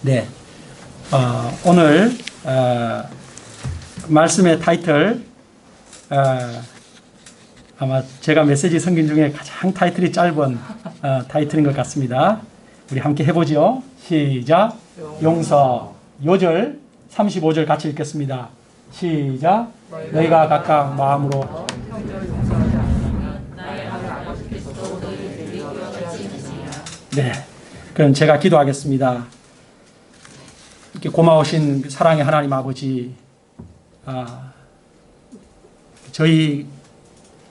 네, 오늘 말씀의 타이틀, 아마 제가 메시지 성경 중에 가장 타이틀이 짧은 타이틀인 것 같습니다. 우리 함께 해보죠. 시작. 용서. 요절 35절 같이 읽겠습니다. 시작. 너희가 각각 마음으로. 네, 그럼 제가 기도하겠습니다. 이렇게 고마우신 사랑의 하나님 아버지, 저희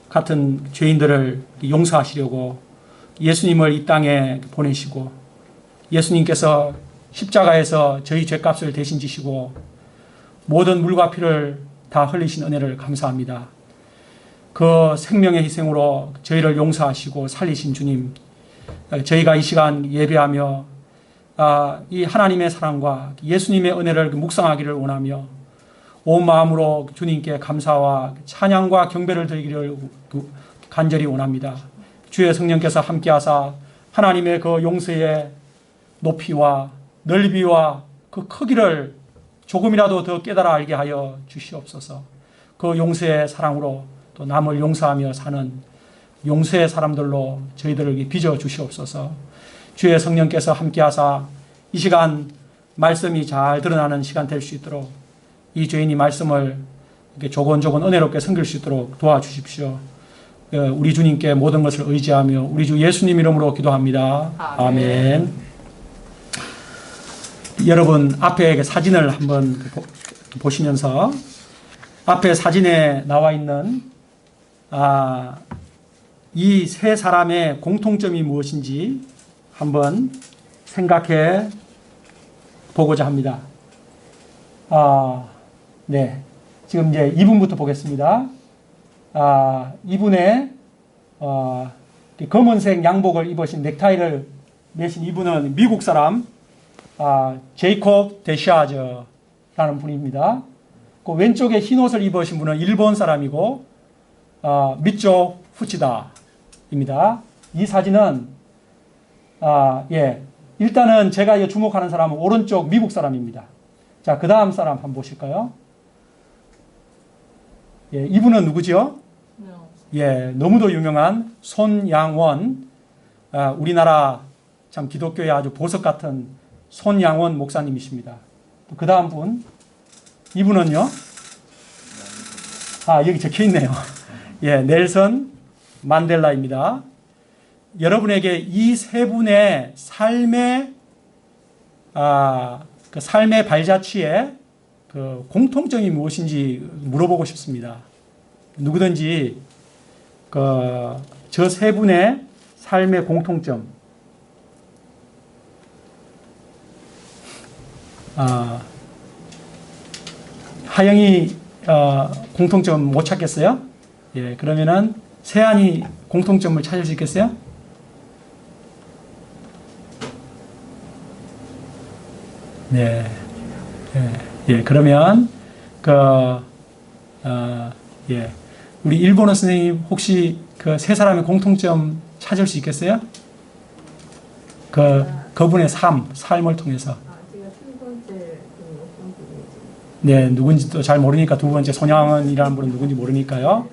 같은 죄인들을 용서하시려고 예수님을 이 땅에 보내시고, 예수님께서 십자가에서 저희 죄값을 대신 지시고 모든 물과 피를 다 흘리신 은혜를 감사합니다. 그 생명의 희생으로 저희를 용서하시고 살리신 주님, 저희가 이 시간 예배하며 이 하나님의 사랑과 예수님의 은혜를 묵상하기를 원하며 온 마음으로 주님께 감사와 찬양과 경배를 드리기를 간절히 원합니다. 주의 성령께서 함께하사 하나님의 그 용서의 높이와 넓이와 그 크기를 조금이라도 더 깨달아 알게 하여 주시옵소서. 그 용서의 사랑으로 또 남을 용서하며 사는 용서의 사람들로 저희들을 빚어 주시옵소서. 주의 성령께서 함께하사 이 시간 말씀이 잘 드러나는 시간 될 수 있도록 이 죄인이 말씀을 이렇게 조곤조곤 은혜롭게 섬길 수 있도록 도와주십시오. 우리 주님께 모든 것을 의지하며 우리 주 예수님 이름으로 기도합니다. 아멘. 여러분 앞에 사진을 한번 보시면서 앞에 사진에 나와 있는 이 세 사람의 공통점이 무엇인지 한번 생각해 보고자 합니다. 네. 지금 이제 이분부터 보겠습니다. 이분의 검은색 양복을 입으신 넥타이를 매신 이분은 미국 사람 제이콥 데시아저라는 분입니다. 그 왼쪽에 흰 옷을 입으신 분은 일본 사람이고 미조 후치다입니다. 이 사진은 일단은 제가 주목하는 사람은 오른쪽 미국 사람입니다. 자, 그 다음 사람 한번 보실까요? 이분은 누구죠? 너무도 유명한 손양원, 우리나라 참 기독교의 아주 보석 같은 손양원 목사님이십니다. 그 다음 분, 이분은요? 여기 적혀 있네요. 넬슨 만델라입니다. 여러분에게 이 세 분의 삶의 그 삶의 발자취에 그 공통점이 무엇인지 물어보고 싶습니다. 누구든지 저 세 분의 삶의 공통점, 하영이 공통점 못 찾겠어요? 그러면은 세안이 공통점을 찾을 수 있겠어요? 그러면 우리 일본어 선생님 혹시 그 세 사람의 공통점 찾을 수 있겠어요? 그분의 삶을 통해서. 제가 첫 번째 어떤 분인지. 누군지도 잘 모르니까 두 번째 손양원이라는 분은 누군지 모르니까요.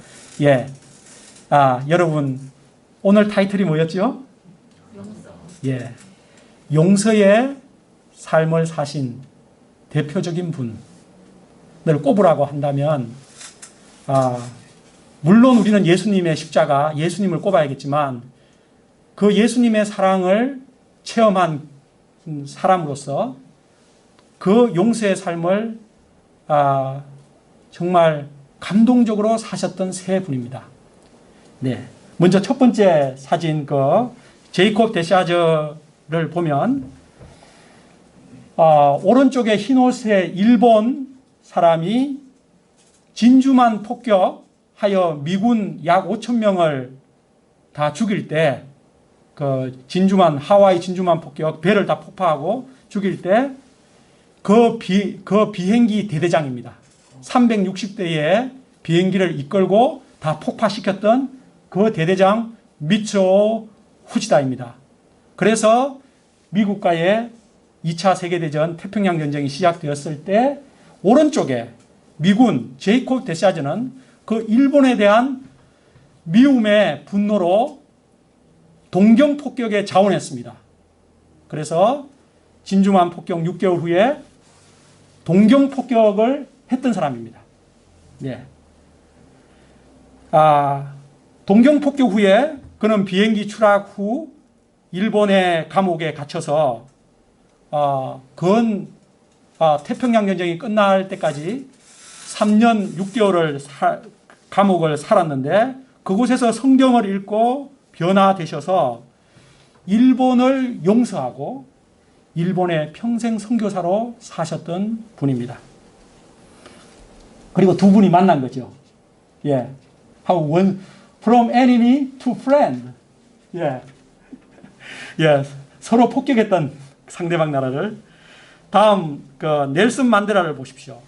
여러분 오늘 타이틀이 뭐였죠? 용서. 용서의 삶을 사신 대표적인 분을 꼽으라고 한다면, 물론 우리는 예수님의 십자가, 예수님을 꼽아야겠지만, 그 예수님의 사랑을 체험한 사람으로서 그 용서의 삶을 정말 감동적으로 사셨던 세 분입니다. 먼저 첫 번째 사진, 제이콥 데시아저를 보면, 오른쪽에 흰 옷의 일본 사람이 진주만 폭격하여 미군 약 5,000명을 다 죽일 때, 하와이 진주만 폭격, 배를 다 폭파하고 죽일 때, 그 비행기 대대장입니다. 360대의 비행기를 이끌고 다 폭파시켰던 그 대대장 미조 후치다입니다. 그래서 미국과의 2차 세계대전 태평양 전쟁이 시작되었을 때 오른쪽에 미군 제이콥 데샤즈는 그 일본에 대한 미움의 분노로 동경 폭격에 자원했습니다. 그래서 진주만 폭격 6개월 후에 동경 폭격을 했던 사람입니다. 예. 동경 폭격 후에 그는 비행기 추락 후 일본의 감옥에 갇혀서 태평양 전쟁이 끝날 때까지 3년 6개월을 감옥을 살았는데 그곳에서 성경을 읽고 변화되셔서 일본을 용서하고 일본의 평생 선교사로 사셨던 분입니다. 그리고 두 분이 만난 거죠. 예. From enemy to friend. 예. 예. 서로 폭격했던 상대방 나라를. 다음, 넬슨 만델라를 보십시오.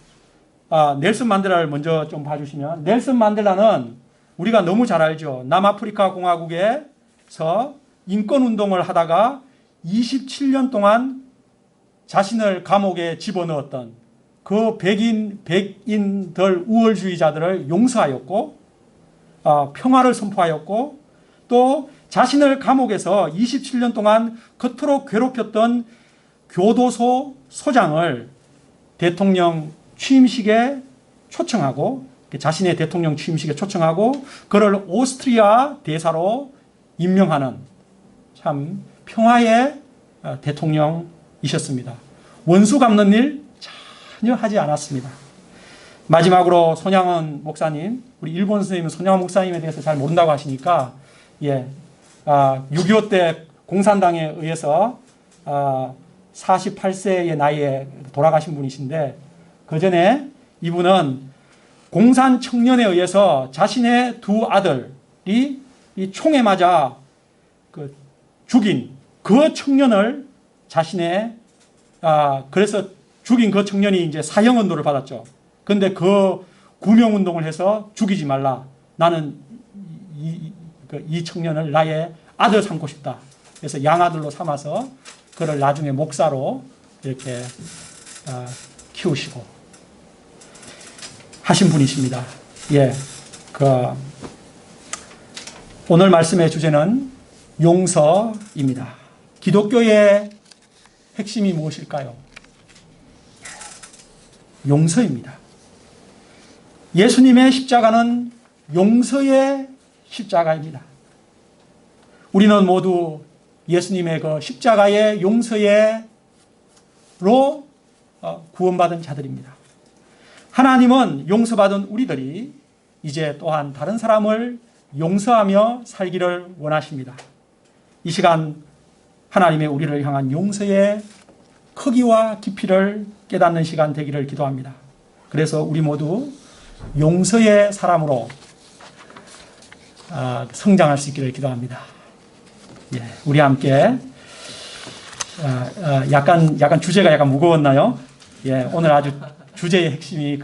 넬슨 만델라를 먼저 좀 봐주시면, 넬슨 만델라는 우리가 너무 잘 알죠. 남아프리카 공화국에서 인권운동을 하다가 27년 동안 자신을 감옥에 집어넣었던 그 백인들 우월주의자들을 용서하였고, 평화를 선포하였고, 또 자신을 감옥에서 27년 동안 그토록 괴롭혔던 교도소 소장을 대통령 취임식에 초청하고, 자신의 대통령 취임식에 초청하고 그를 오스트리아 대사로 임명하는 참 평화의 대통령이셨습니다. 원수 갚는 일 전혀 하지 않았습니다. 마지막으로 손양원 목사님, 우리 일본 선생님은 손양원 목사님에 대해서 잘 모른다고 하시니까, 6.25 때 공산당에 의해서 48세의 나이에 돌아가신 분이신데, 그 전에 이분은 공산 청년에 의해서 자신의 두 아들이 이 총에 맞아 죽인 그 청년을 그래서 죽인 그 청년이 이제 사형언도를 받았죠. 그런데 그 구명운동을 해서 죽이지 말라. 나는 이 청년을 나의 아들 삼고 싶다. 그래서 양아들로 삼아서 그를 나중에 목사로 이렇게 키우시고 하신 분이십니다. 예. 오늘 말씀의 주제는 용서입니다. 기독교의 핵심이 무엇일까요? 용서입니다. 예수님의 십자가는 용서의 십자가입니다. 우리는 모두 예수님의 그 십자가의 용서로 구원받은 자들입니다. 하나님은 용서받은 우리들이 이제 또한 다른 사람을 용서하며 살기를 원하십니다. 이 시간 하나님의 우리를 향한 용서의 크기와 깊이를 깨닫는 시간 되기를 기도합니다. 그래서 우리 모두 용서의 사람으로 성장할 수 있기를 기도합니다. 예, 우리 함께 약간 주제가 약간 무거웠나요? 예, 오늘 아주 주제의 핵심이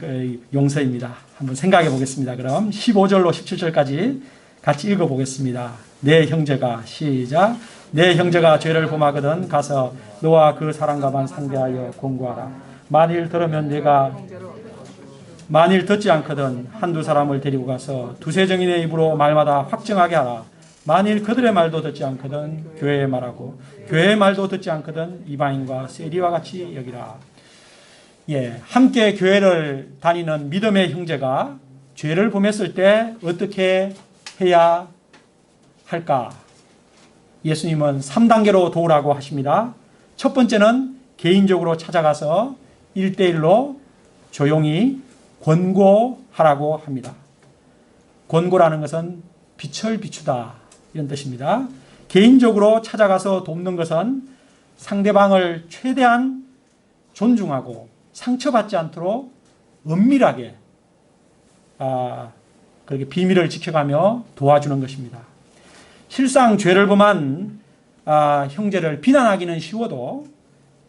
용서입니다. 한번 생각해 보겠습니다. 그럼 15절로 17절까지 같이 읽어 보겠습니다. 내 형제가 시작. 내 형제가 죄를 범하거든 가서 너와 그 사람과만 상대하여 공고하라. 만일 듣지 않거든 한두 사람을 데리고 가서 두세 정인의 입으로 말마다 확정하게 하라. 만일 그들의 말도 듣지 않거든 교회의 말하고 교회의 말도 듣지 않거든 이방인과 세리와 같이 여기라. 예, 함께 교회를 다니는 믿음의 형제가 죄를 범했을 때 어떻게 해야 할까? 예수님은 3단계로 도우라고 하십니다. 첫 번째는 개인적으로 찾아가서 1대1로 조용히 권고하라고 합니다. 권고라는 것은 빛을 비추다 이런 뜻입니다. 개인적으로 찾아가서 돕는 것은 상대방을 최대한 존중하고 상처받지 않도록 은밀하게 그렇게 비밀을 지켜가며 도와주는 것입니다. 실상 죄를 범한 형제를 비난하기는 쉬워도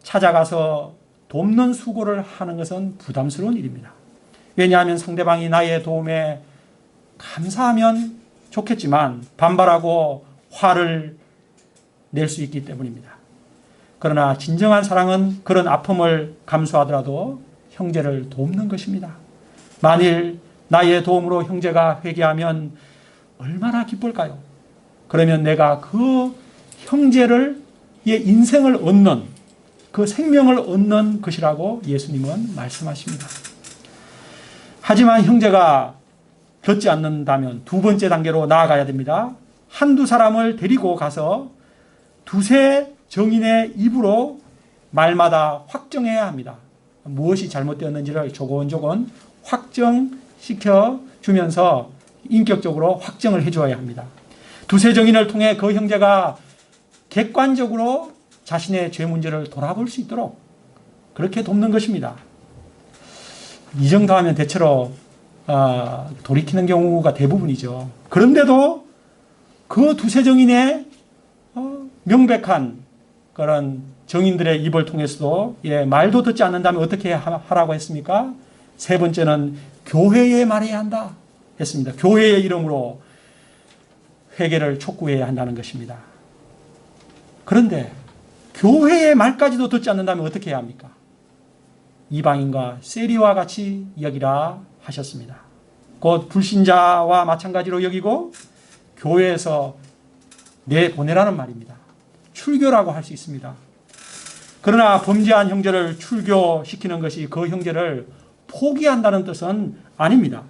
찾아가서 돕는 수고를 하는 것은 부담스러운 일입니다. 왜냐하면 상대방이 나의 도움에 감사하면 좋겠지만 반발하고 화를 낼 수 있기 때문입니다. 그러나 진정한 사랑은 그런 아픔을 감수하더라도 형제를 돕는 것입니다. 만일 나의 도움으로 형제가 회개하면 얼마나 기쁠까요? 그러면 내가 그 형제를 의 인생을 얻는, 그 생명을 얻는 것이라고 예수님은 말씀하십니다. 하지만 형제가 듣지 않는다면 두 번째 단계로 나아가야 됩니다. 한두 사람을 데리고 가서 두세 정인의 입으로 말마다 확정해야 합니다. 무엇이 잘못되었는지를 조곤조곤 확정시켜 주면서 인격적으로 확정을 해줘야 합니다. 두세 정인을 통해 그 형제가 객관적으로 자신의 죄 문제를 돌아볼 수 있도록 그렇게 돕는 것입니다. 이 정도 하면 대체로 돌이키는 경우가 대부분이죠. 그런데도 그 두세 정인의 명백한 그런 정인들의 입을 통해서도 말도 듣지 않는다면 어떻게 하라고 했습니까? 세 번째는 교회에 말해야 한다 했습니다. 교회의 이름으로 회개를 촉구해야 한다는 것입니다. 그런데 교회의 말까지도 듣지 않는다면 어떻게 해야 합니까? 이방인과 세리와 같이 여기라 하셨습니다. 곧 불신자와 마찬가지로 여기고 교회에서 내보내라는 말입니다. 출교라고 할 수 있습니다. 그러나 범죄한 형제를 출교시키는 것이 그 형제를 포기한다는 뜻은 아닙니다.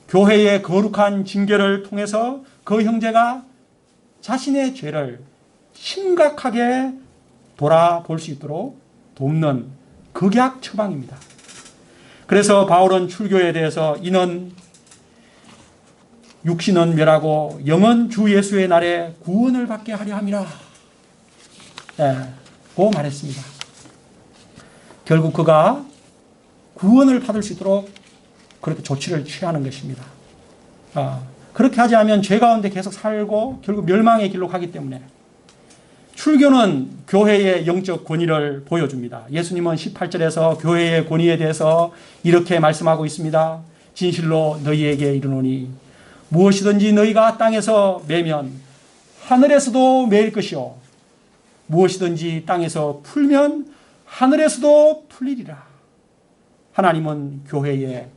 교회의 거룩한 징계를 통해서 그 형제가 자신의 죄를 심각하게 돌아볼 수 있도록 돕는 극약 처방입니다. 그래서 바울은 출교에 대해서 이는 육신은 멸하고 영은 주 예수의 날에 구원을 받게 하려 함이라 고 말했습니다. 결국 그가 구원을 받을 수 있도록 그렇게 조치를 취하는 것입니다. 그렇게 하지 않으면 죄 가운데 계속 살고 결국 멸망의 길로 가기 때문에 출교는 교회의 영적 권위를 보여줍니다. 예수님은 18절에서 교회의 권위에 대해서 이렇게 말씀하고 있습니다. 진실로 너희에게 이르노니 무엇이든지 너희가 땅에서 매면 하늘에서도 매일 것이요 무엇이든지 땅에서 풀면 하늘에서도 풀리리라. 하나님은 교회에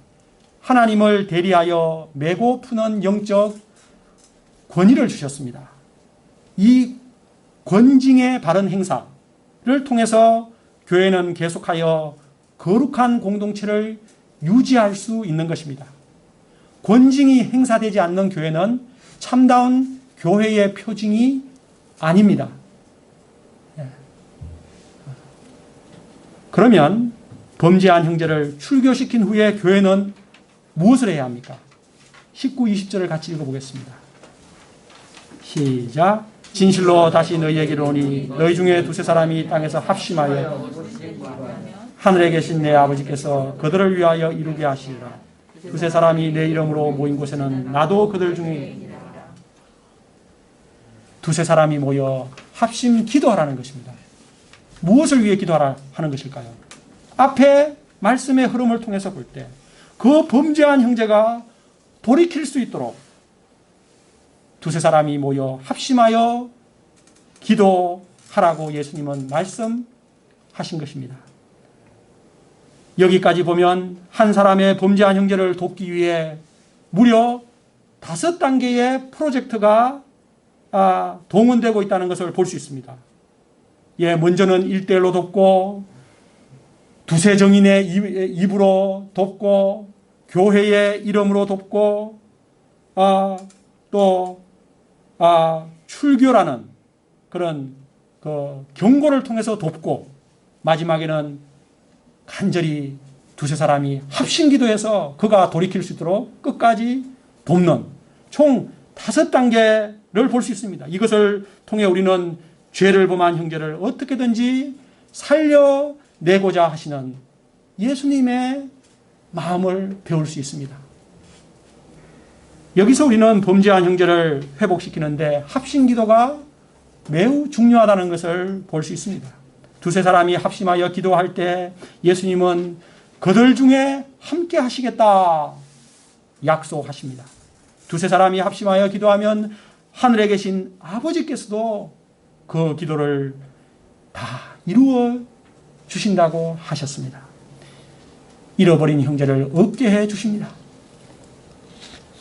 하나님을 대리하여 매고 푸는 영적 권위를 주셨습니다. 이 권징의 바른 행사를 통해서 교회는 계속하여 거룩한 공동체를 유지할 수 있는 것입니다. 권징이 행사되지 않는 교회는 참다운 교회의 표징이 아닙니다. 그러면 범죄한 형제를 출교시킨 후에 교회는 무엇을 해야 합니까? 19, 20절을 같이 읽어보겠습니다. 시작. 진실로 다시 너희에게 이르노니 너희 중에 두세 사람이 땅에서 합심하여 하늘에 계신 내 아버지께서 그들을 위하여 이루게 하시리라. 두세 사람이 내 이름으로 모인 곳에는 나도 그들 중에 두세 사람이 모여 합심 기도하라는 것입니다. 무엇을 위해 기도하라 하는 것일까요? 앞에 말씀의 흐름을 통해서 볼 때 그 범죄한 형제가 돌이킬 수 있도록 두세 사람이 모여 합심하여 기도하라고 예수님은 말씀하신 것입니다. 여기까지 보면 한 사람의 범죄한 형제를 돕기 위해 무려 5단계의 프로젝트가 동원되고 있다는 것을 볼 수 있습니다. 먼저는 1대1로 돕고 두세 정인의 입으로 돕고 교회의 이름으로 돕고 또 출교라는 그런 그 경고를 통해서 돕고 마지막에는 간절히 두세 사람이 합심기도해서 그가 돌이킬 수 있도록 끝까지 돕는 총 5단계를 볼 수 있습니다. 이것을 통해 우리는 죄를 범한 형제를 어떻게든지 살려내고자 하시는 예수님의 마음을 배울 수 있습니다. 여기서 우리는 범죄한 형제를 회복시키는데 합심기도가 매우 중요하다는 것을 볼 수 있습니다. 두세 사람이 합심하여 기도할 때 예수님은 그들 중에 함께 하시겠다 약속하십니다. 두세 사람이 합심하여 기도하면 하늘에 계신 아버지께서도 그 기도를 다 이루어 주신다고 하셨습니다. 잃어버린 형제를 얻게 해 주십니다.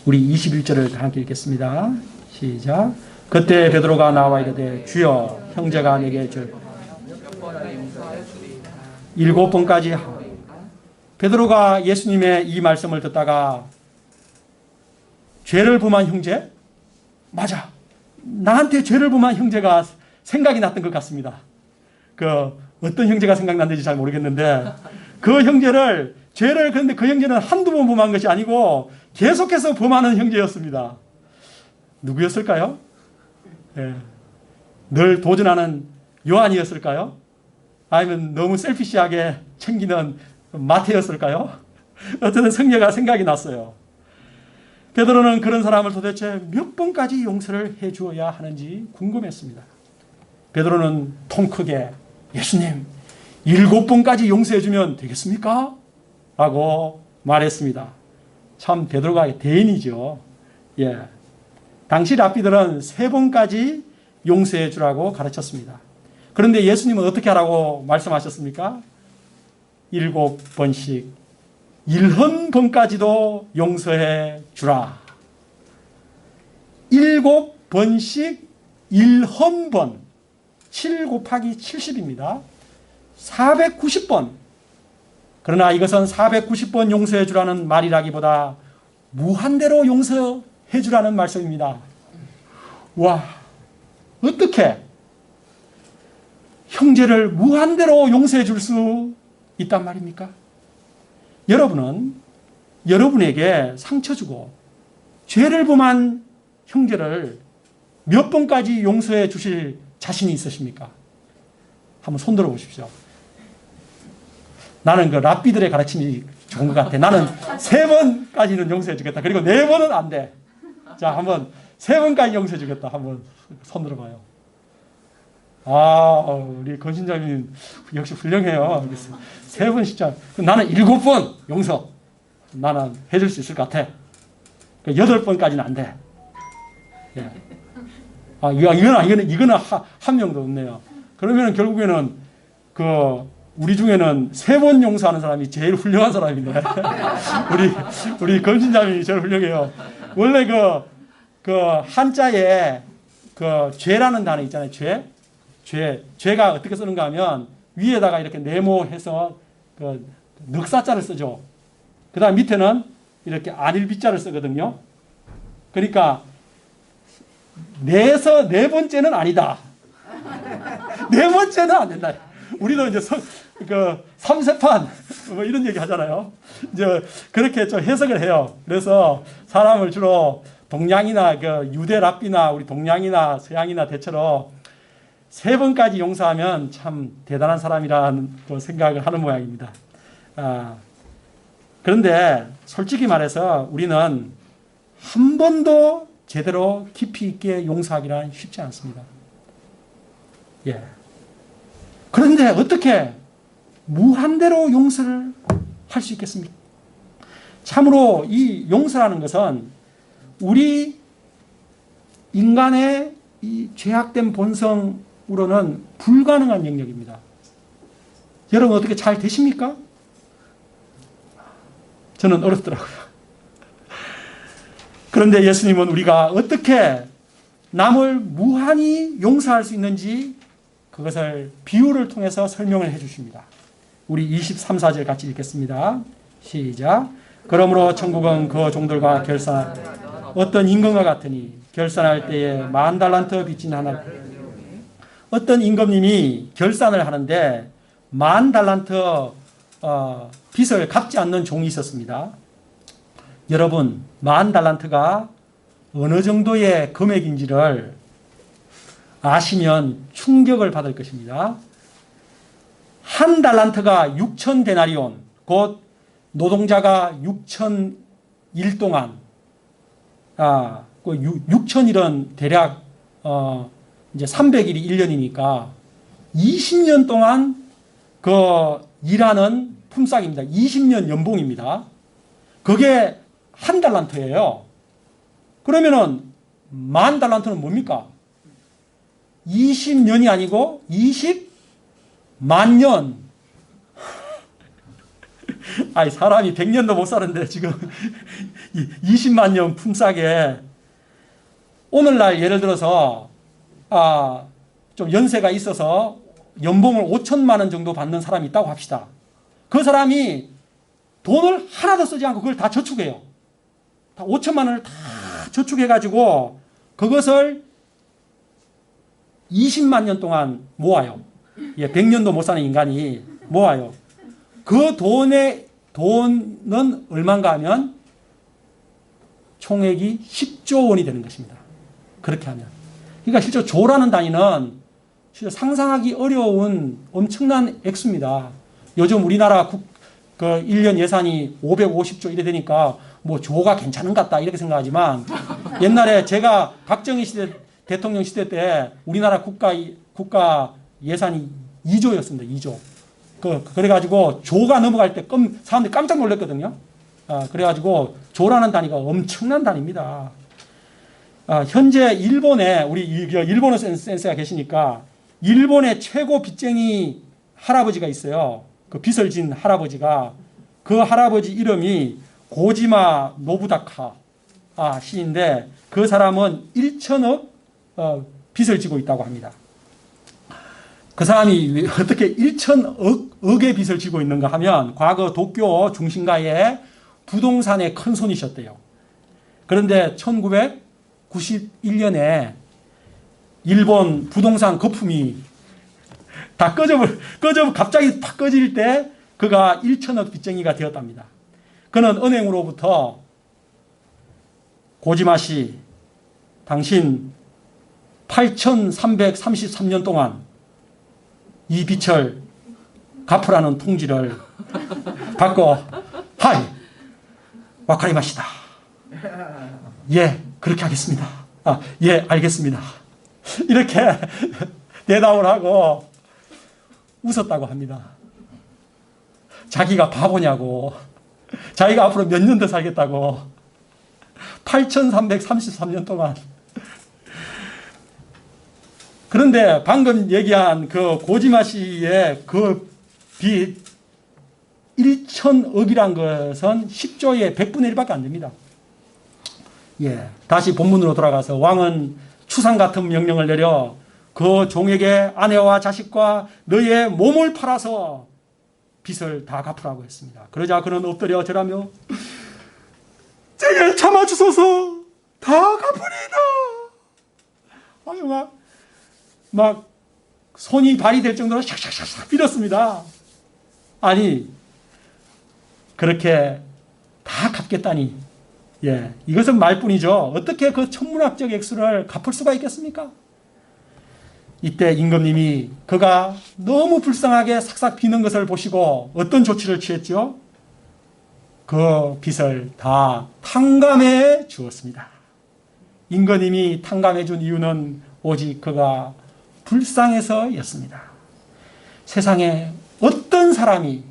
우리 21절을 다 함께 읽겠습니다. 시작. 그때 베드로가 나와 이르되 주여 형제가 내게 7번까지 베드로가 예수님의 이 말씀을 듣다가 죄를 범한 형제? 맞아. 나한테 죄를 범한 형제가 생각이 났던 것 같습니다. 어떤 형제가 생각났는지 잘 모르겠는데 그런데 그 형제는 한두 번 범한 것이 아니고 계속해서 범하는 형제였습니다. 누구였을까요? 예. 늘 도전하는 요한이었을까요? 아니면 너무 셀피시하게 챙기는 마태였을까요? 어쨌든 성녀가 생각이 났어요. 베드로는 그런 사람을 도대체 몇 번까지 용서를 해 주어야 하는지 궁금했습니다. 베드로는 통 크게 예수님 7번까지 용서해 주면 되겠습니까? 라고 말했습니다. 참 베드로가 대인이죠. 예. 당시 랍비들은 3번까지 용서해 주라고 가르쳤습니다. 그런데 예수님은 어떻게 하라고 말씀하셨습니까? 7번씩 1헌번까지도 용서해 주라. 7번씩 1헌번 7 곱하기 70입니다. 490번. 그러나 이것은 490번 용서해 주라는 말이라기보다 무한대로 용서해 주라는 말씀입니다. 와, 어떻게 형제를 무한대로 용서해 줄 수 있단 말입니까? 여러분은 여러분에게 상처 주고 죄를 범한 형제를 몇 번까지 용서해 주실 자신이 있으십니까? 한번 손들어 보십시오. 나는 그 랍비들의 가르침이 좋은 것 같아. 나는 3번까지는 용서해 주겠다. 그리고 4번은 안 돼. 자, 한번 3번까지 용서해 주겠다. 한번 손들어 봐요. 아, 우리 권신자님 역시 훌륭해요. 3번 진짜. 나는 7번 용서. 나는 해줄 수 있을 것 같아. 8번까지는 안 돼. 예. 아, 이거는 한 명도 없네요. 그러면 결국에는 우리 중에는 3번 용서하는 사람이 제일 훌륭한 사람이네. 우리 권신자님이 제일 훌륭해요. 원래 한자에 죄라는 단어 있잖아요. 죄가 어떻게 쓰는가 하면 위에다가 이렇게 네모해서 넉사자를 쓰죠. 그 다음 밑에는 이렇게 안일비자를 쓰거든요. 그러니까 네 번째는 아니다. 4번째는 안 된다. 우리도 이제 3세판 뭐 이런 얘기 하잖아요. 이제 그렇게 좀 해석을 해요. 그래서 사람을 주로 동양이나 유대 랍비나 우리 동양이나 서양이나 대체로 3번까지 용서하면 참 대단한 사람이라는 생각을 하는 모양입니다. 그런데 솔직히 말해서 우리는 한 번도 제대로 깊이 있게 용서하기란 쉽지 않습니다. 예. 그런데 어떻게 무한대로 용서를 할 수 있겠습니까? 참으로 이 용서라는 것은 우리 인간의 이 죄악된 본성으로는 불가능한 영역입니다. 여러분 어떻게 잘 되십니까? 저는 어렵더라고요. 그런데 예수님은 우리가 어떻게 남을 무한히 용서할 수 있는지 그것을 비유를 통해서 설명을 해 주십니다. 우리 23, 4절 같이 읽겠습니다. 시작. 그러므로 천국은 그 종들과 어떤 임금과 같으니 결산할 때에 10,000달란트 빚진 하나. 어떤 임금님이 결산을 하는데 10,000달란트 빚을 갚지 않는 종이 있었습니다. 여러분 10,000달란트가 어느 정도의 금액인지를 아시면 충격을 받을 것입니다. 1달란트가 6,000데나리온, 곧 노동자가 6,000일 동안, 6,000일은 대략 이제 300일이 1년이니까 20년 동안 일하는 품삯입니다. 20년 연봉입니다. 그게 1달란트예요. 그러면은 10,000달란트는 뭡니까? 20년이 아니고 20 만년. 아니, 사람이 100년도 못 사는데 지금 20만 년 품삯에 오늘날 예를 들어서 좀 연세가 있어서 연봉을 5천만 원 정도 받는 사람이 있다고 합시다. 그 사람이 돈을 하나도 쓰지 않고 그걸 다 저축해요. 다 5천만 원을 다 저축해가지고 그것을 20만 년 동안 모아요. 100년도 못 사는 인간이 모아요. 그 돈은 얼마인가 하면 총액이 10조 원이 되는 것입니다. 그렇게 하면. 그러니까 실제 조라는 단위는 실제 상상하기 어려운 엄청난 액수입니다. 요즘 우리나라 그 1년 예산이 550조 이래 되니까 뭐 조가 괜찮은 것 같다 이렇게 생각하지만 옛날에 제가 박정희 시대 대통령 시대 때 우리나라 국가 예산이 2조였습니다. 2조. 그래가지고 조가 넘어갈 때 사람들이 깜짝 놀랐거든요. 그래가지고 조라는 단위가 엄청난 단위입니다. 현재 일본에 우리 일본어 센스가 계시니까 일본의 최고 빚쟁이 할아버지가 있어요. 그 빚을 진 할아버지가 그 할아버지 이름이 고지마 노부다카 시인데 그 사람은 1천억 빚을 지고 있다고 합니다. 그 사람이 어떻게 1천억의 빚을 지고 있는가 하면 과거 도쿄 중심가에 부동산의 큰 손이셨대요. 그런데 1991년에 일본 부동산 거품이 다 갑자기 팍 꺼질 때 그가 1천억 빚쟁이가 되었답니다. 그는 은행으로부터 고지마 씨, 당신 8,333년 동안 이 빚을 갚으라는 통지를 받고 하이 와카리마시다. 예, 그렇게 하겠습니다. 예, 알겠습니다. 이렇게 대답을 하고 웃었다고 합니다. 자기가 바보냐고. 자기가 앞으로 몇 년 더 살겠다고. 8,333년 동안. 그런데 방금 얘기한 그 고지마 씨의 그 빚 1천억이란 것은 10조의 100분의 1밖에 안 됩니다. 예. 다시 본문으로 돌아가서 왕은 추상 같은 명령을 내려 그 종에게 아내와 자식과 너의 몸을 팔아서 빚을 다 갚으라고 했습니다. 그러자 그는 엎드려 절하며 제게 참아주소서 다 갚으리이다. 아유 막 손이 발이 될 정도로 샥샥샥 빌었습니다. 아니 그렇게 다 갚겠다니. 예, 이것은 말뿐이죠. 어떻게 그 천문학적 액수를 갚을 수가 있겠습니까? 이때 임금님이 그가 너무 불쌍하게 삭삭 비는 것을 보시고 어떤 조치를 취했죠? 그 빚을 다 탕감해 주었습니다. 임금님이 탕감해 준 이유는 오직 그가 불쌍해서였습니다. 세상에 어떤 사람이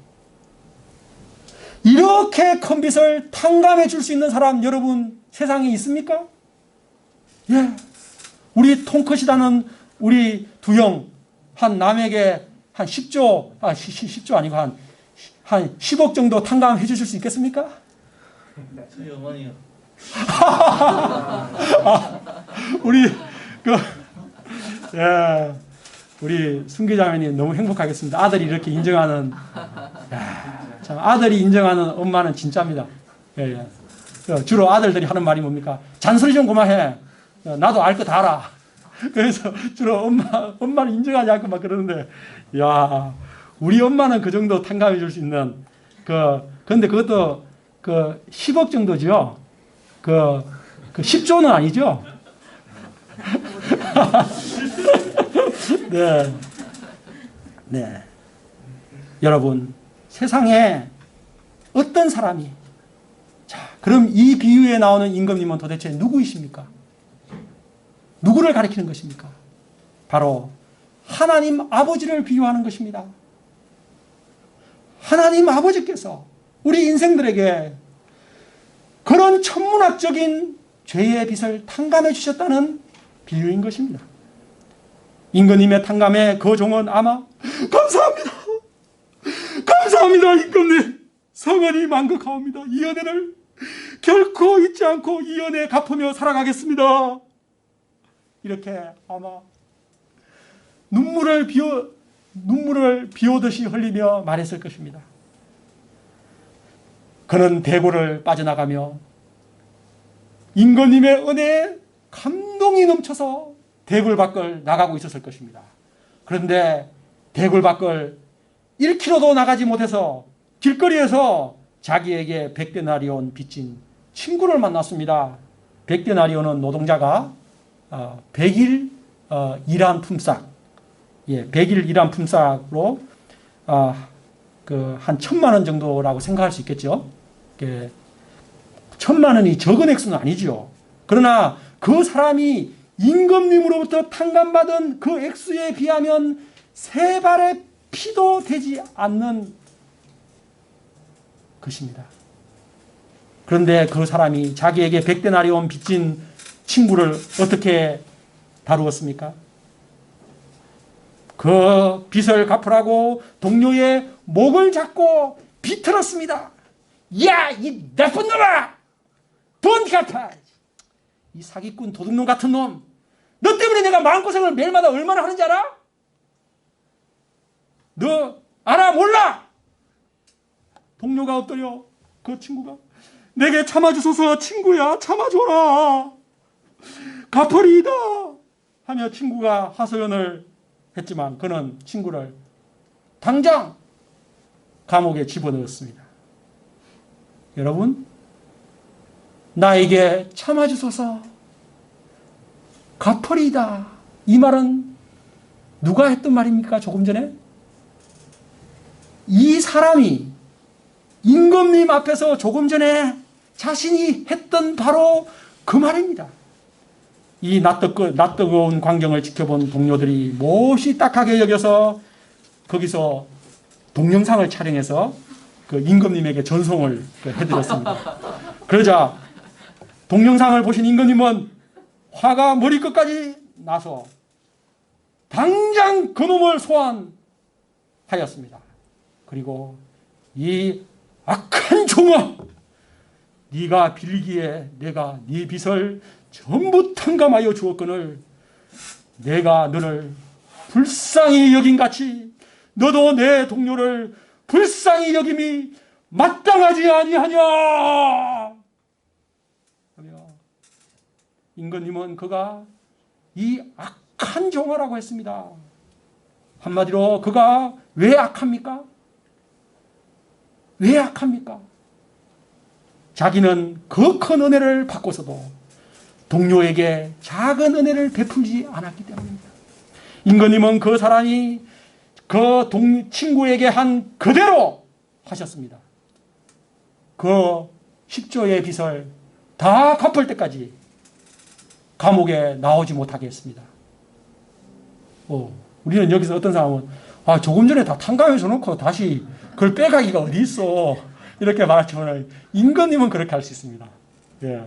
이렇게 큰 빚을 탕감해 줄 수 있는 사람 여러분 세상에 있습니까? 예, 우리 통컷이라는 우리 두영 한 남에게 한 10조 10조 아니고 한 10억 정도 탕감해 주실 수 있겠습니까? 저희 어머니요. 우리 예, 우리 순기자매님 너무 행복하겠습니다. 아들이 이렇게 인정하는 참 아들이 인정하는 엄마는 진짜입니다. 예, 예. 주로 아들들이 하는 말이 뭡니까? 잔소리 좀 그만해. 나도 알 거 다 알아. 그래서 주로 엄마를 인정하지 않고 막 그러는데, 야, 우리 엄마는 그 정도 탕감해 줄 수 있는, 그런데 그것도 10억 정도죠. 10조는 아니죠. 네. 네. 여러분, 세상에 어떤 사람이, 자, 그럼 이 비유에 나오는 임금님은 도대체 누구이십니까? 누구를 가리키는 것입니까? 바로 하나님 아버지를 비유하는 것입니다. 하나님 아버지께서 우리 인생들에게 그런 천문학적인 죄의 빚을 탕감해 주셨다는 비유인 것입니다. 임금님의 탕감에 그 종은 아마 감사합니다. 감사합니다. 임금님. 성은이 만극하옵니다. 이 은혜를 결코 잊지 않고 이 은혜 갚으며 살아가겠습니다. 이렇게 아마 눈물을 비오듯이 흘리며 말했을 것입니다. 그는 대궐을 빠져나가며 임금님의 은혜에 감동이 넘쳐서 대궐 밖을 나가고 있었을 것입니다. 그런데 대궐 밖을 1km도 나가지 못해서 길거리에서 자기에게 100데나리온 빚진 친구를 만났습니다. 100데나리온은 노동자가 100일 일한 품삯, 100일 일한 품삯으로 한 1,000만 원 정도라고 생각할 수 있겠죠. 1,000만 원이 적은 액수는 아니죠. 그러나 그 사람이 임금님으로부터 탕감받은 그 액수에 비하면 세 발의 피도 되지 않는 것입니다. 그런데 그 사람이 자기에게 100데나리온 빚진 친구를 어떻게 다루었습니까? 그 빚을 갚으라고 동료의 목을 잡고 비틀었습니다. 야, 이 나쁜 놈아! 돈 갚아! 이 사기꾼 도둑놈 같은 놈! 너 때문에 내가 마음고생을 매일마다 얼마나 하는지 알아? 너 알아? 몰라? 동료가 엎드려 그 친구가 내게 참아주소서 친구야 참아줘라 갚으리이다 하며 친구가 하소연을 했지만 그는 친구를 당장 감옥에 집어넣었습니다. 여러분, 나에게 참아주소서 갚으리이다 이 말은 누가 했던 말입니까? 조금 전에 이 사람이 임금님 앞에서 조금 전에 자신이 했던 바로 그 말입니다. 이 낯뜨거운 광경을 지켜본 동료들이 몹시 딱하게 여겨서 거기서 동영상을 촬영해서 그 임금님에게 전송을 해드렸습니다. 그러자 동영상을 보신 임금님은 화가 머리끝까지 나서 당장 그놈을 소환하였습니다. 그리고 이 악한 종아, 네가 빌기에 내가 네 빚을 전부 탕감하여 주었거늘 내가 너를 불쌍히 여긴 같이 너도 내 동료를 불쌍히 여김이 마땅하지 아니하냐 하며 임금님은 그가 이 악한 종아라고 했습니다. 한마디로 그가 왜 악합니까? 왜 악합니까? 자기는 그 큰 은혜를 받고서도 동료에게 작은 은혜를 베풀지 않았기 때문입니다. 임금님은 그 사람이 그 친구에게 한 그대로 하셨습니다. 그 10조의 빚을 다 갚을 때까지 감옥에 나오지 못하게 했습니다. 우리는 여기서 어떤 사람은 조금 전에 다 탕감해서 놓고 다시 그걸 빼가기가 어디 있어 이렇게 말하지만 임금님은 그렇게 할 수 있습니다. 예.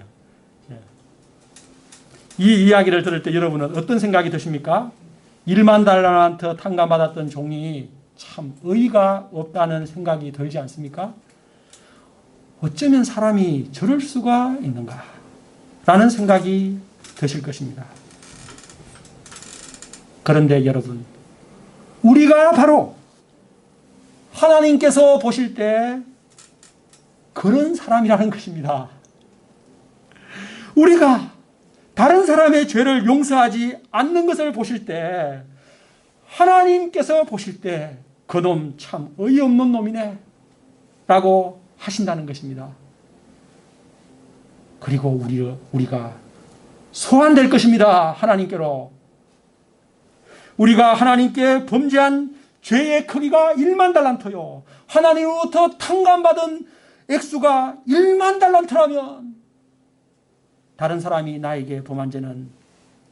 이 이야기를 들을 때 여러분은 어떤 생각이 드십니까? 1만 달란트 탕감받았던 종이 참 의의가 없다는 생각이 들지 않습니까? 어쩌면 사람이 저럴 수가 있는가 라는 생각이 드실 것입니다. 그런데 여러분, 우리가 바로 하나님께서 보실 때 그런 사람이라는 것입니다. 우리가 다른 사람의 죄를 용서하지 않는 것을 보실 때 하나님께서 보실 때 그놈 참 어이없는 놈이네 라고 하신다는 것입니다. 그리고 우리가 소환될 것입니다. 하나님께로. 우리가 하나님께 범죄한 죄의 크기가 1만 달란트요. 하나님으로부터 탕감받은 액수가 1만 달란트라면 다른 사람이 나에게 범한 죄는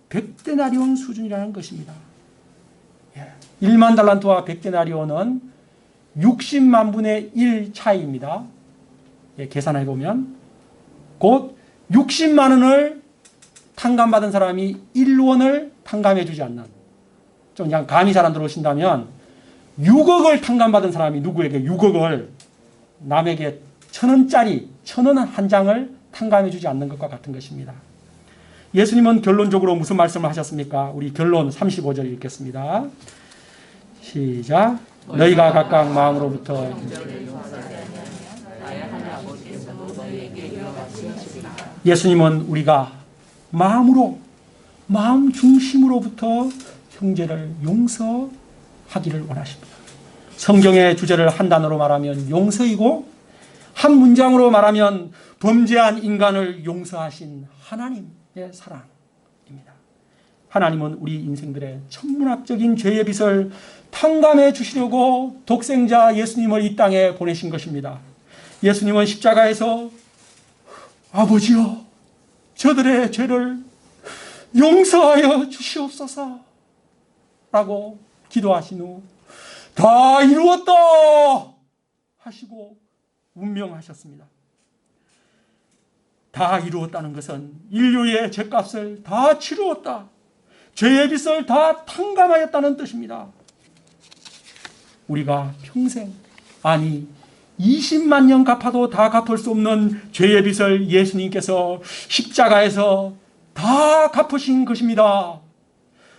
100데나리온 수준이라는 것입니다. 1만 달란트와 100데나리온은 60만 분의 1 차이입니다. 계산해 보면 곧 60만 원을 탕감받은 사람이 1원을 탕감해 주지 않는 좀 그냥 감이 잘 안 들어오신다면 6억을 탕감받은 사람이 누구에게 6억을 남에게 1,000원짜리 1,000원 한 장을 탕감해 주지 않는 것과 같은 것입니다. 예수님은 결론적으로 무슨 말씀을 하셨습니까? 우리 결론 35절 읽겠습니다. 시작. 너희가 각각 마음으로부터 예수님은 우리가 마음으로 마음 중심으로부터 형제를 용서하기를 원하십니다. 성경의 주제를 한 단어로 말하면 용서이고 한 문장으로 말하면 범죄한 인간을 용서하신 하나님의 사랑입니다. 하나님은 우리 인생들의 천문학적인 죄의 빚을 탕감해 주시려고 독생자 예수님을 이 땅에 보내신 것입니다. 예수님은 십자가에서 아버지여 저들의 죄를 용서하여 주시옵소서 라고 기도하신 후 다 이루었다 하시고 운명하셨습니다. 다 이루었다는 것은 인류의 죄값을 다 치루었다. 죄의 빚을 다 탕감하였다는 뜻입니다. 우리가 평생, 아니 20만 년 갚아도 다 갚을 수 없는 죄의 빚을 예수님께서 십자가에서 다 갚으신 것입니다.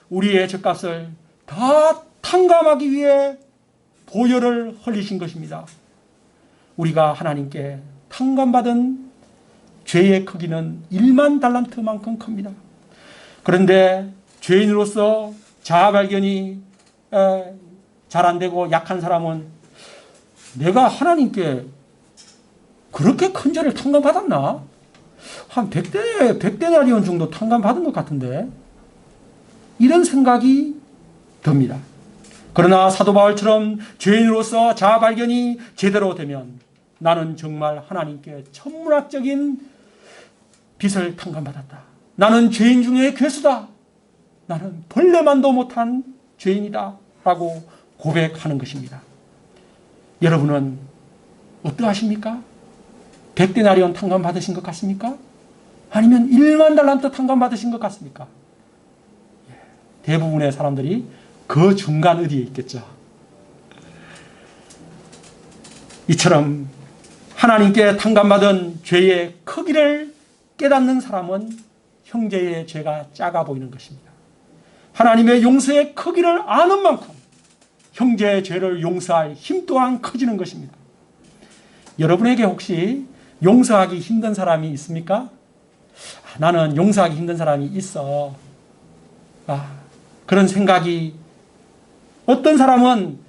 우리의 죄값을 다 탕감하기 위해 보혈을 흘리신 것입니다. 우리가 하나님께 탕감받은 죄의 크기는 1만 달란트만큼 큽니다. 그런데 죄인으로서 자아 발견이 잘 안 되고 약한 사람은 내가 하나님께 그렇게 큰 죄를 탕감받았나? 한 100데나리온 정도 탕감받은 것 같은데 이런 생각이 듭니다. 그러나 사도 바울처럼 죄인으로서 자아 발견이 제대로 되면 나는 정말 하나님께 천문학적인 빚을 탕감받았다. 나는 죄인 중에 괴수다. 나는 벌레만도 못한 죄인이다. 라고 고백하는 것입니다. 여러분은 어떠하십니까? 100데나리온 탕감 받으신 것 같습니까? 아니면 1만 달란트 탕감 받으신 것 같습니까? 대부분의 사람들이 그 중간 어디에 있겠죠. 이처럼 하나님께 탕감받은 죄의 크기를 깨닫는 사람은 형제의 죄가 작아 보이는 것입니다. 하나님의 용서의 크기를 아는 만큼 형제의 죄를 용서할 힘 또한 커지는 것입니다. 여러분에게 혹시 용서하기 힘든 사람이 있습니까? 나는 용서하기 힘든 사람이 있어. 그런 생각이 어떤 사람은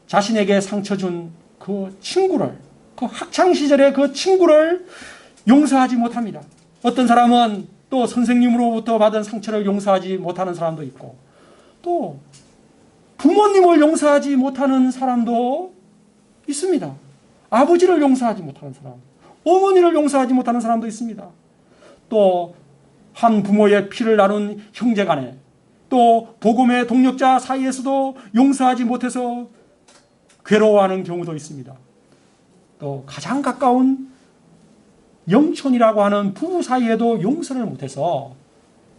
자신에게 상처 준 그 친구를, 그 학창시절의 그 친구를 용서하지 못합니다. 어떤 사람은 또 선생님으로부터 받은 상처를 용서하지 못하는 사람도 있고, 또 부모님을 용서하지 못하는 사람도 있습니다. 아버지를 용서하지 못하는 사람, 어머니를 용서하지 못하는 사람도 있습니다. 또 한 부모의 피를 나눈 형제간에, 또 복음의 동력자 사이에서도 용서하지 못해서 괴로워하는 경우도 있습니다. 또 가장 가까운 영촌이라고 하는 부부 사이에도 용서를 못해서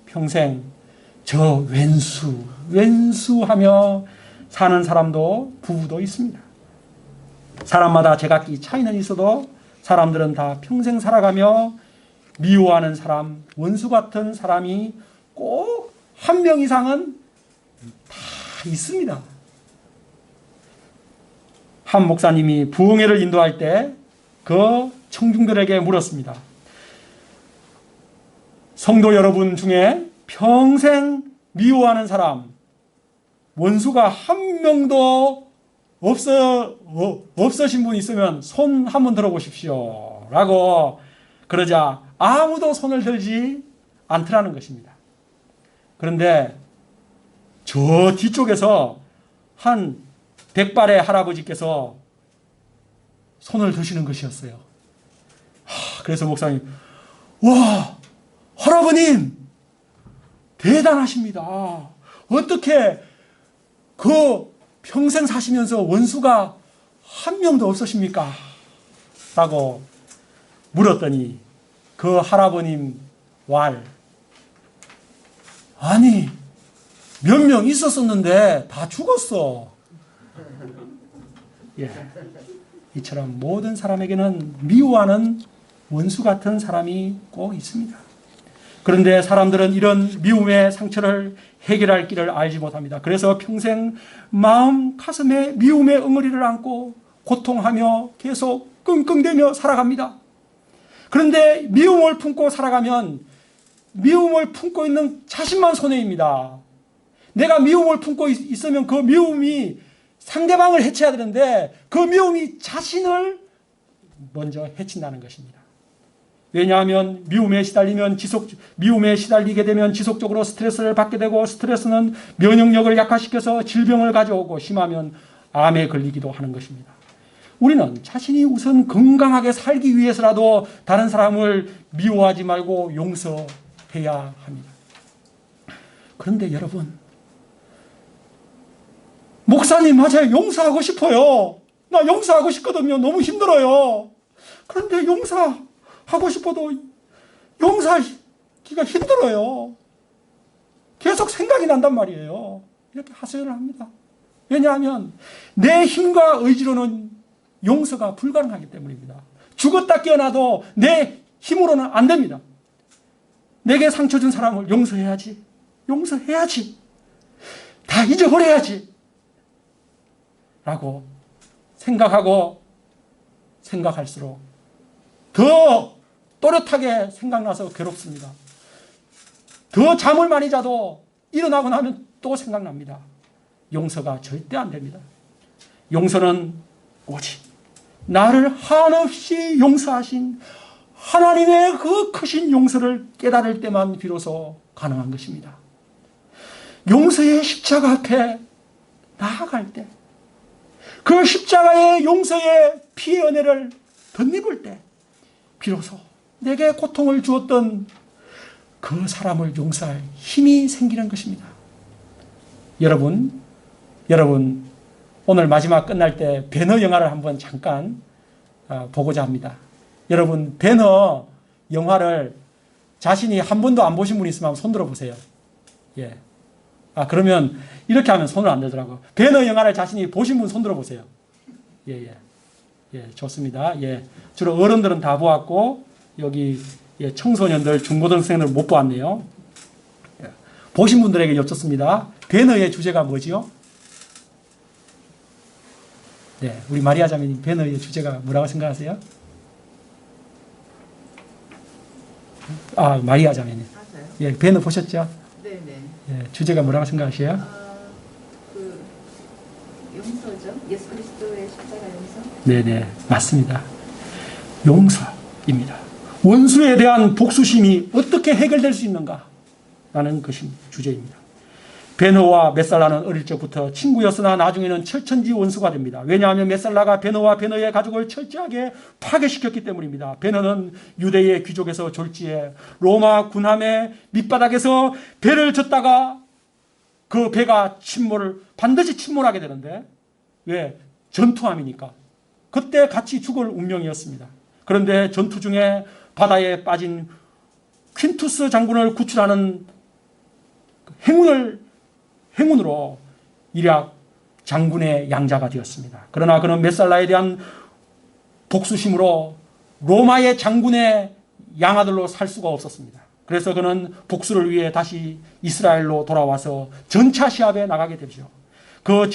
평생 저 왼수하며 사는 사람도 부부도 있습니다. 사람마다 제각기 차이는 있어도 사람들은 다 평생 살아가며 미워하는 사람, 원수 같은 사람이 꼭 한 명 이상은 다 있습니다. 한 목사님이 부흥회를 인도할 때 그 청중들에게 물었습니다. 성도 여러분 중에 평생 미워하는 사람, 원수가 한 명도 없으신 분 있으면 손 한번 들어보십시오. 라고 그러자 아무도 손을 들지 않더라는 것입니다. 그런데 저 뒤쪽에서 한 백발의 할아버지께서 손을 드시는 것이었어요. 그래서 목사님, 와, 할아버님 대단하십니다. 어떻게 그 평생 사시면서 원수가 한 명도 없으십니까? 라고 물었더니 그 할아버님 아니 몇 명 있었었는데 다 죽었어. 예. 이처럼 모든 사람에게는 미워하는 원수 같은 사람이 꼭 있습니다. 그런데 사람들은 이런 미움의 상처를 해결할 길을 알지 못합니다. 그래서 평생 마음 가슴에 미움의 응어리를 안고 고통하며 계속 끙끙대며 살아갑니다. 그런데 미움을 품고 살아가면 미움을 품고 있는 자신만 손해입니다. 내가 미움을 품고 있으면 그 미움이 상대방을 해쳐야 되는데 그 미움이 자신을 먼저 해친다는 것입니다. 왜냐하면 미움에 시달리게 되면 지속적으로 스트레스를 받게 되고 스트레스는 면역력을 약화시켜서 질병을 가져오고 심하면 암에 걸리기도 하는 것입니다. 우리는 자신이 우선 건강하게 살기 위해서라도 다른 사람을 미워하지 말고 용서해야 합니다. 그런데 여러분, 목사님 맞아요. 용서하고 싶어요. 나 용서하고 싶거든요. 너무 힘들어요. 그런데 용서하고 싶어도 용서하기가 힘들어요. 계속 생각이 난단 말이에요. 이렇게 하소연을 합니다. 왜냐하면 내 힘과 의지로는 용서가 불가능하기 때문입니다. 죽었다 깨어나도 내 힘으로는 안 됩니다. 내게 상처 준 사람을 용서해야지. 다 잊어버려야지. 라고 생각하고 생각할수록 더 또렷하게 생각나서 괴롭습니다. 더 잠을 많이 자도 일어나고 나면 또 생각납니다. 용서가 절대 안 됩니다. 용서는 오직 나를 한없이 용서하신 하나님의 그 크신 용서를 깨달을 때만 비로소 가능한 것입니다. 용서의 십자가 앞에 나아갈 때, 그 십자가의 용서의 피의 은혜를 덧입을 때 비로소 내게 고통을 주었던 그 사람을 용서할 힘이 생기는 것입니다. 여러분 오늘 마지막 끝날 때 배너 영화를 한번 잠깐 보고자 합니다. 여러분, 배너 영화를 자신이 한 번도 안 보신 분 있으면 손 들어보세요. 예. 그러면 이렇게 하면 손을 안 들더라고요. 배너 영화를 자신이 보신 분 손 들어보세요. 예, 좋습니다. 예. 주로 어른들은 다 보았고, 여기 청소년들, 중고등생들 못 보았네요. 예. 보신 분들에게 여쭙습니다. 배너의 주제가 뭐지요? 네, 우리 마리아 자매님, 배너의 주제가 뭐라고 생각하세요? 마리아 자매님. 맞아요. 예, 배너 보셨죠? 네네. 예, 주제가 뭐라고 생각하세요? 그 용서죠. 예수 그리스도의 십자가 용서. 네네, 맞습니다. 용서입니다. 원수에 대한 복수심이 어떻게 해결될 수 있는가? 라는 것이 주제입니다. 베너와 메살라는 어릴 적부터 친구였으나 나중에는 철천지 원수가 됩니다. 왜냐하면 메살라가 베너와 베너의 가족을 철저하게 파괴시켰기 때문입니다. 베너는 유대의 귀족에서 졸지에 로마 군함의 밑바닥에서 배를 젓다가 그 배가 반드시 침몰하게 되는데, 왜? 전투함이니까. 그때 같이 죽을 운명이었습니다. 그런데 전투 중에 바다에 빠진 퀸투스 장군을 구출하는 행운으로 일약 장군의 양자가 되었습니다. 그러나 그는 메살라에 대한 복수심으로 로마의 장군의 양아들로 살 수가 없었습니다. 그래서 그는 복수를 위해 다시 이스라엘로 돌아와서 전차 시합에 나가게 되죠. 그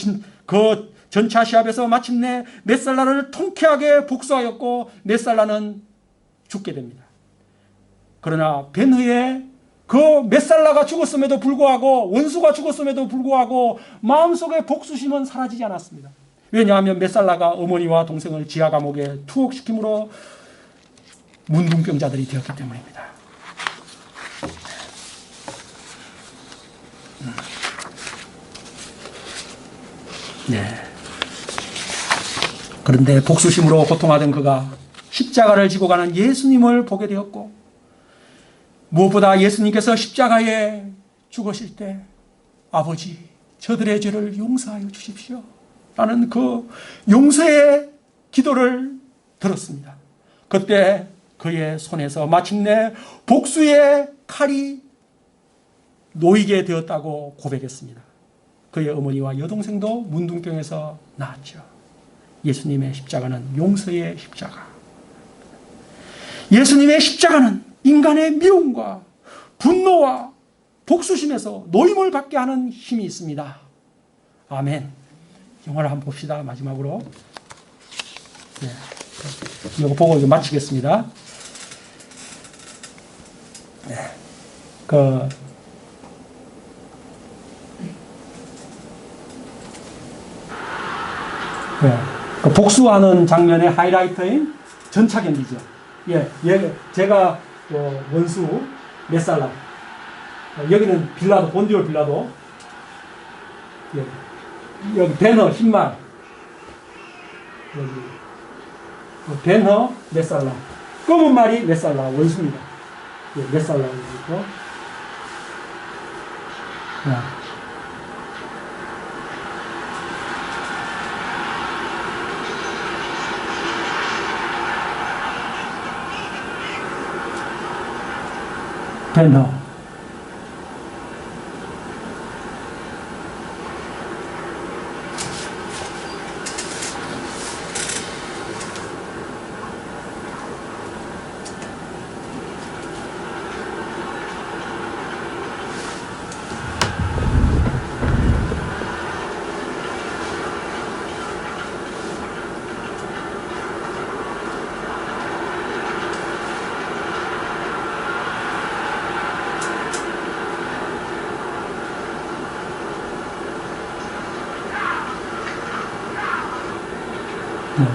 전차 시합에서 마침내 메살라를 통쾌하게 복수하였고 메살라는 죽게 됩니다. 그러나 베너의 그 메살라가 죽었음에도 불구하고, 원수가 죽었음에도 불구하고 마음속의 복수심은 사라지지 않았습니다. 왜냐하면 메살라가 어머니와 동생을 지하 감옥에 투옥시킴으로 문둥병자들이 되었기 때문입니다. 네. 그런데 복수심으로 고통하던 그가 십자가를 지고 가는 예수님을 보게 되었고, 무엇보다 예수님께서 십자가에 죽으실 때 아버지, 저들의 죄를 용서하여 주십시오 라는 그 용서의 기도를 들었습니다. 그때 그의 손에서 마침내 복수의 칼이 놓이게 되었다고 고백했습니다. 그의 어머니와 여동생도 문둥병에서 나았죠. 예수님의 십자가는 용서의 십자가. 예수님의 십자가는 인간의 미움과 분노와 복수심에서 노임을 받게 하는 힘이 있습니다. 아멘. 영화를 한번 봅시다. 마지막으로. 네. 이거 보고 이제 마치겠습니다. 네. 그 복수하는 장면의 하이라이터인 전차 경기죠. 제가 원수 메살라. 여기는 빌라도, 본디올 빌라도. 여기 베너 흰말. 여기 베너 메살라. 검은 말이 메살라 원수입니다. 메살라 있고. 베너.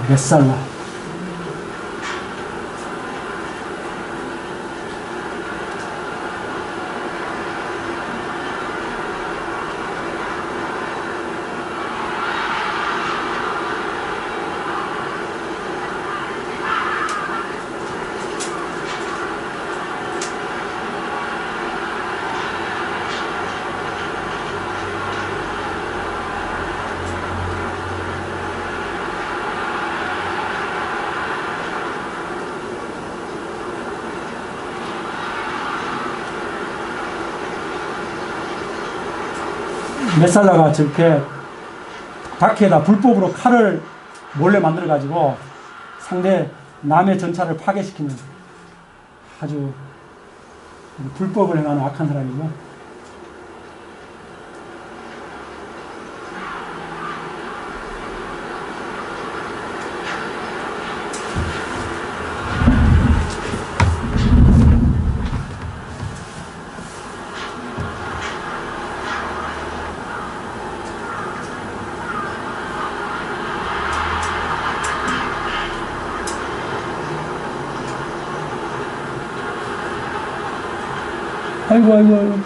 메살라. 메살라가 저렇게 다키에다 불법으로 칼을 몰래 만들어 가지고 상대 남의 전차를 파괴시키는 아주 불법을 행하는 악한 사람이고, 아이고.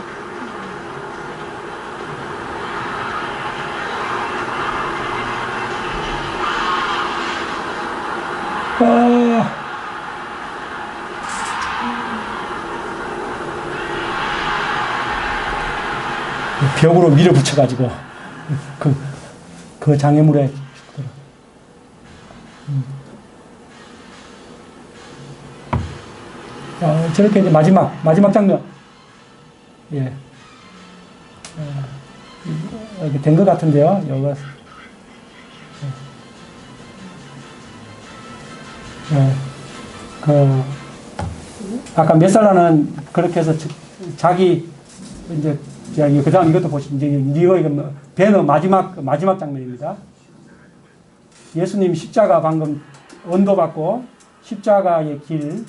벽으로 밀어붙여가지고 그 장애물에 저렇게 이제 마지막 장면. 이렇게 된 것 같은데요. 여기가. 아까 메살라는 그렇게 해서 자기, 이제, 그 다음 이것도 보시죠. 이거 배너 마지막 장면입니다. 예수님 십자가 방금 언도받고 십자가의 길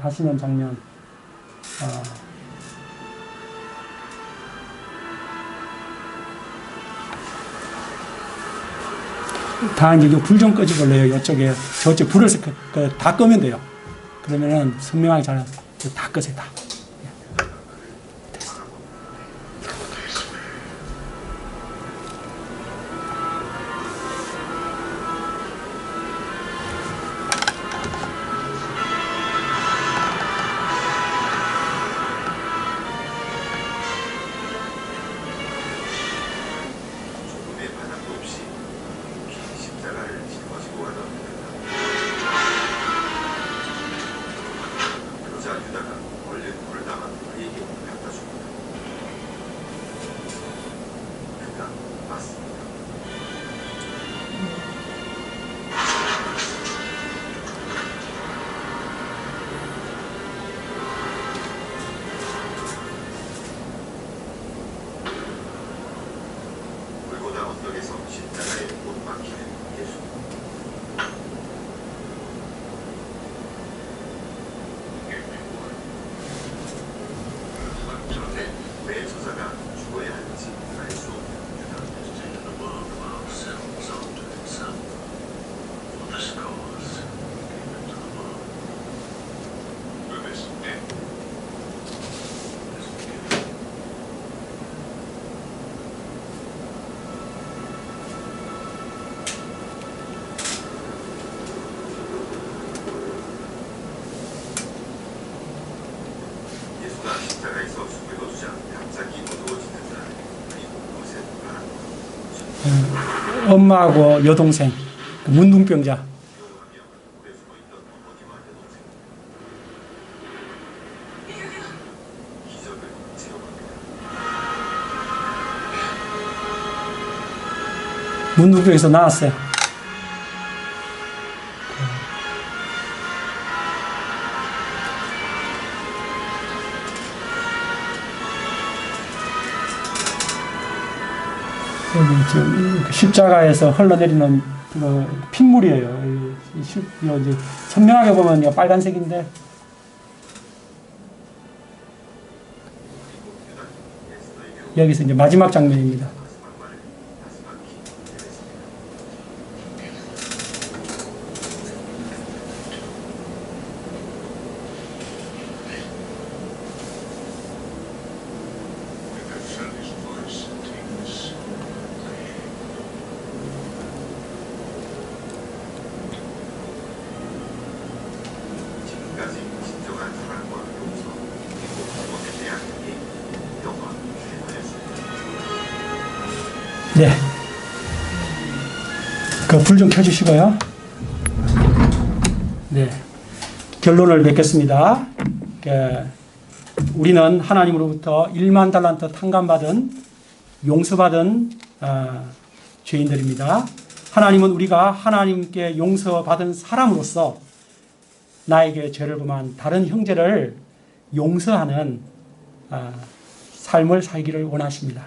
가시는 장면. 다 이제 불 좀 꺼지볼래요. 이쪽에 저쪽 불을 다 끄면 돼요. 그러면은 선명하게 다 끄세요. 다. 그러자 유다가 얼른 엄마하고 여동생, 문둥병자. 문둥병에서 나왔어요. 여기 지금 십자가에서 흘러내리는 핏물이에요. 이제 선명하게 보면 빨간색인데 여기서 이제 마지막 장면입니다. 네. 그 불 좀 켜주시고요. 네. 결론을 맺겠습니다. 우리는 하나님으로부터 1만 달란트 탕감받은 용서받은 죄인들입니다. 하나님은 우리가 하나님께 용서받은 사람으로서 나에게 죄를 범한 다른 형제를 용서하는 삶을 살기를 원하십니다.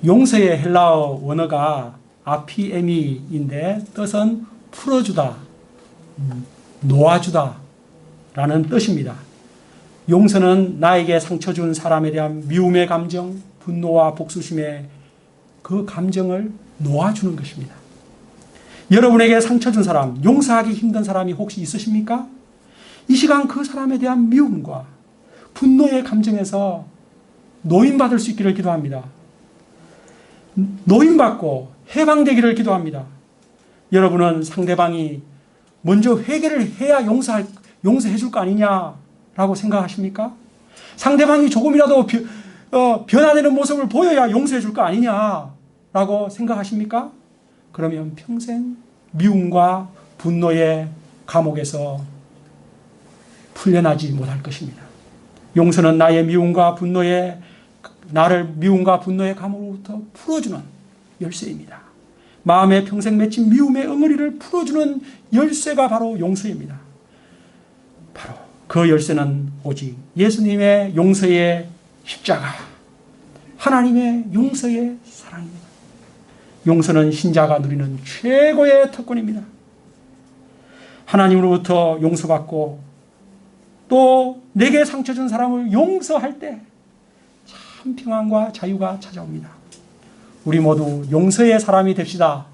용서의 헬라어 원어가 아피에미인데 뜻은 풀어주다, 놓아주다 라는 뜻입니다. 용서는 나에게 상처 준 사람에 대한 미움의 감정, 분노와 복수심의 그 감정을 놓아주는 것입니다. 여러분에게 상처 준 사람, 용서하기 힘든 사람이 혹시 있으십니까? 이 시간 그 사람에 대한 미움과 분노의 감정에서 노인받을 수 있기를 기도합니다. 노인받고 해방되기를 기도합니다. 여러분은 상대방이 먼저 회개를 해야 용서해 줄 거 아니냐라고 생각하십니까? 상대방이 조금이라도 변화되는 모습을 보여야 용서해 줄 거 아니냐라고 생각하십니까? 그러면 평생 미움과 분노의 감옥에서 풀려나지 못할 것입니다. 용서는 나를 미움과 분노의 감옥으로부터 풀어주는 열쇠입니다. 마음에 평생 맺힌 미움의 응어리를 풀어주는 열쇠가 바로 용서입니다. 바로 그 열쇠는 오직 예수님의 용서의 십자가, 하나님의 용서의 사랑입니다. 용서는 신자가 누리는 최고의 특권입니다. 하나님으로부터 용서받고 또 내게 상처 준 사람을 용서할 때 참 평안과 자유가 찾아옵니다. 우리 모두 용서의 사람이 됩시다.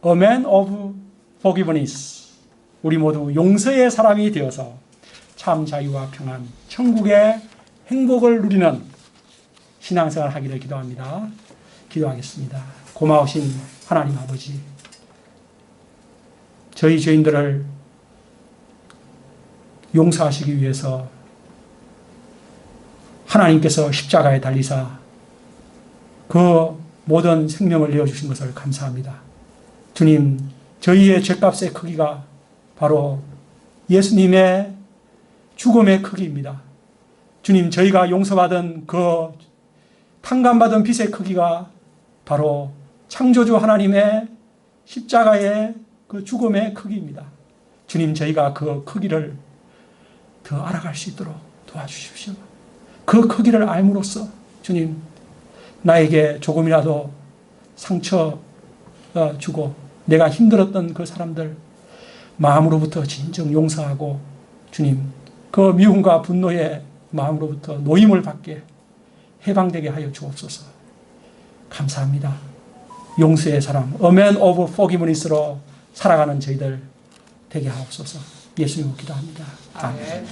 A man of forgiveness. 우리 모두 용서의 사람이 되어서 참 자유와 평안, 천국의 행복을 누리는 신앙생활을 하기를 기도합니다. 기도하겠습니다. 고마우신 하나님 아버지, 저희 죄인들을 용서하시기 위해서 하나님께서 십자가에 달리사 그 모든 생명을 내어주신 것을 감사합니다. 주님, 저희의 죄값의 크기가 바로 예수님의 죽음의 크기입니다. 주님, 저희가 용서받은 그 탕감받은 빚의 크기가 바로 창조주 하나님의 십자가의 그 죽음의 크기입니다. 주님, 저희가 그 크기를 더 알아갈 수 있도록 도와주십시오. 그 크기를 알므로써 주님, 나에게 조금이라도 상처 주고 내가 힘들었던 그 사람들 마음으로부터 진정 용서하고 주님, 그 미움과 분노의 마음으로부터 노임을 받게 해방되게 하여 주옵소서. 감사합니다. 용서의 사람, A man of forgiveness로 살아가는 저희들 되게 하옵소서. 예수님으로 기도합니다. 아멘.